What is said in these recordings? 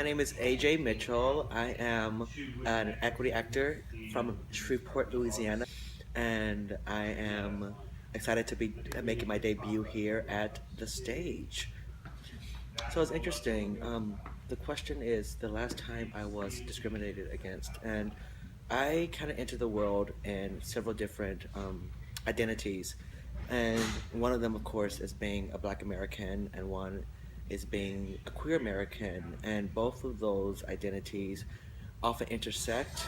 name is AeJay Mitchell. I am an equity actor from Shreveport, Louisiana, and I am excited to be making my debut here at the stage. So it's interesting. The question is the last time I was discriminated against, and I kind of entered the world in several different identities, and one of them, of course, is being a Black American, and one is being a queer American, and both of those identities often intersect.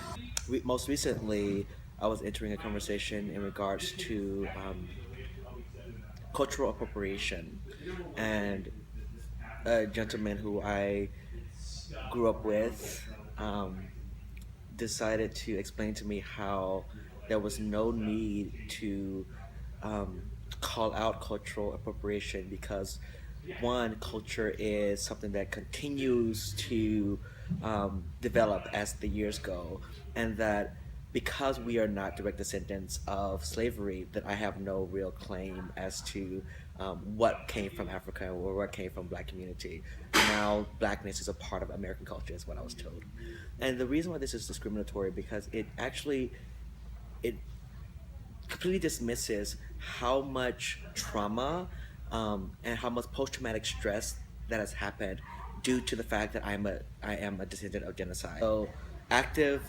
Most recently, I was entering a conversation in regards to cultural appropriation, and a gentleman who I grew up with decided to explain to me how there was no need to um, call out cultural appropriation because one, culture is something that continues to develop as the years go, and that because we are not direct descendants of slavery, that I have no real claim as to what came from Africa or what came from Black community. Now, Blackness is a part of American culture, is what I was told. And the reason why this is discriminatory because it completely dismisses how much trauma and how much post-traumatic stress that has happened due to the fact that I am a descendant of genocide. So active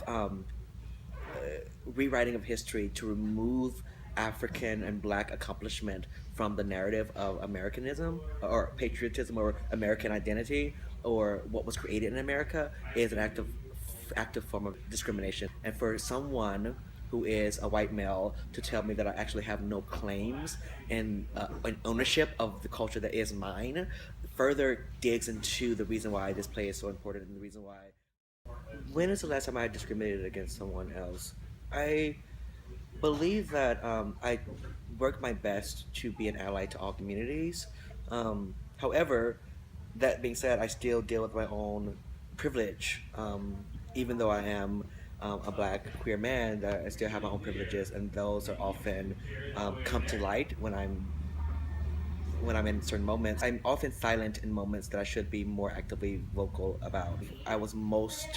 rewriting of history to remove African and Black accomplishment from the narrative of Americanism or patriotism or American identity or what was created in America is an active form of discrimination. And for someone who is a white male to tell me that I actually have no claims and an ownership of the culture that is mine further digs into the reason why this play is so important and the reason why. When is the last time I discriminated against someone else? I believe that I work my best to be an ally to all communities. However, that being said, I still deal with my own privilege. Even though I am a Black queer man, that I still have my own privileges, and those are often come to light when I'm in certain moments. I'm often silent in moments that I should be more actively vocal about. I was most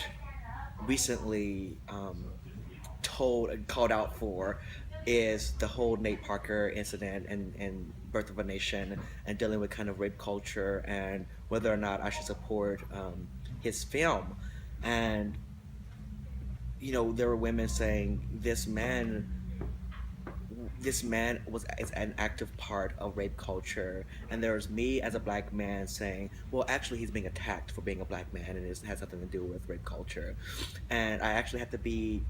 recently told and called out for is the whole Nate Parker incident and Birth of a Nation and dealing with kind of rape culture and whether or not I should support his film. And there were women saying this man is an active part of rape culture, and there's me as a Black man saying, well, actually he's being attacked for being a Black man, and it has nothing to do with rape culture. And I actually have to be,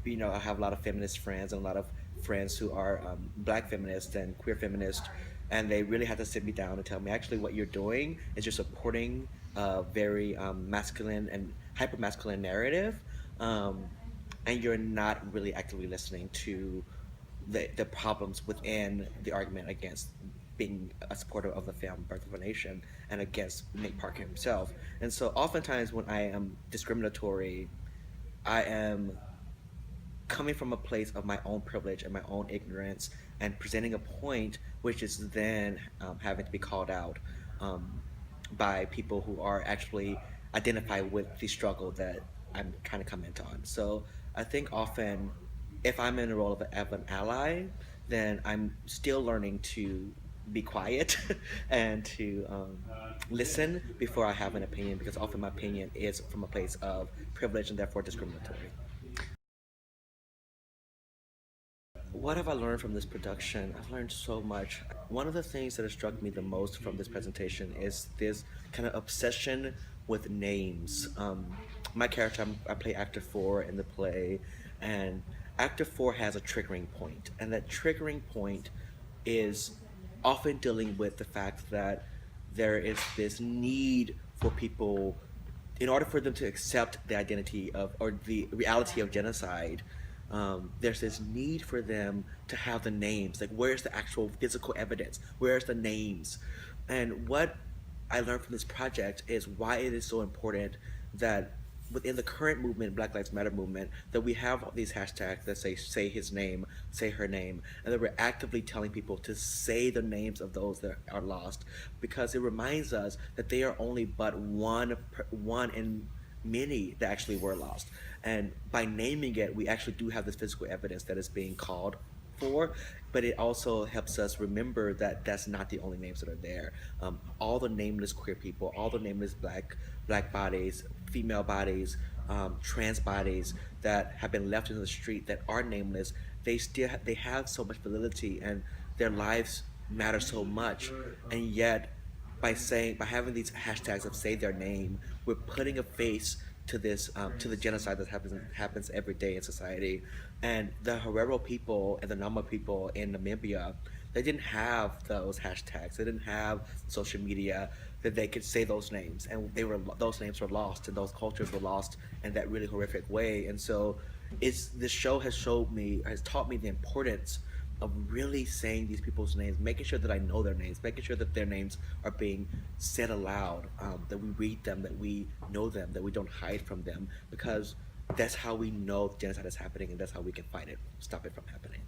I have a lot of feminist friends and a lot of friends who are Black feminists and queer feminists, and they really had to sit me down and tell me, actually, what you're doing is you're supporting a very masculine and hyper masculine narrative, and you're not really actively listening to the problems within the argument against being a supporter of the film Birth of a Nation and against Nate Parker himself. And so oftentimes when I am discriminatory, I am coming from a place of my own privilege and my own ignorance and presenting a point which is then having to be called out by people who are actually identify with the struggle that I'm trying to comment on. So I think often if I'm in the role of an ally, then I'm still learning to be quiet and to listen before I have an opinion, because often my opinion is from a place of privilege and therefore discriminatory. What have I learned from this production? I've learned so much. One of the things that has struck me the most from this presentation is this kind of obsession with names. My character, I play actor 4 in the play, and actor 4 has a triggering point, and that triggering point is often dealing with the fact that there is this need for people, in order for them to accept the identity of or the reality of genocide, there's this need for them to have the names. Like, where's the actual physical evidence? Where's the names? And what I learned from this project is why it is so important that within the current movement, Black Lives Matter movement, that we have these hashtags that say his name, say her name, and that we're actively telling people to say the names of those that are lost, because it reminds us that they are only but one in many that actually were lost. And by naming it, we actually do have this physical evidence that is being called for, but it also helps us remember that that's not the only names that are there. All the nameless queer people, all the nameless black bodies, female bodies, trans bodies that have been left in the street that are nameless, they have so much validity, and their lives matter so much, and yet by having these hashtags of say their name, we're putting a face to this to the genocide that happens every day in society. And the Herero people and the Nama people in Namibia, they didn't have those hashtags. They didn't have social media that they could say those names, and those names were lost, and those cultures were lost in that really horrific way. And so, it's this show has taught me the importance of really saying these people's names, making sure that I know their names, making sure that their names are being said aloud, that we read them, that we know them, that we don't hide from them, because that's how we know genocide is happening, and that's how we can fight it, stop it from happening.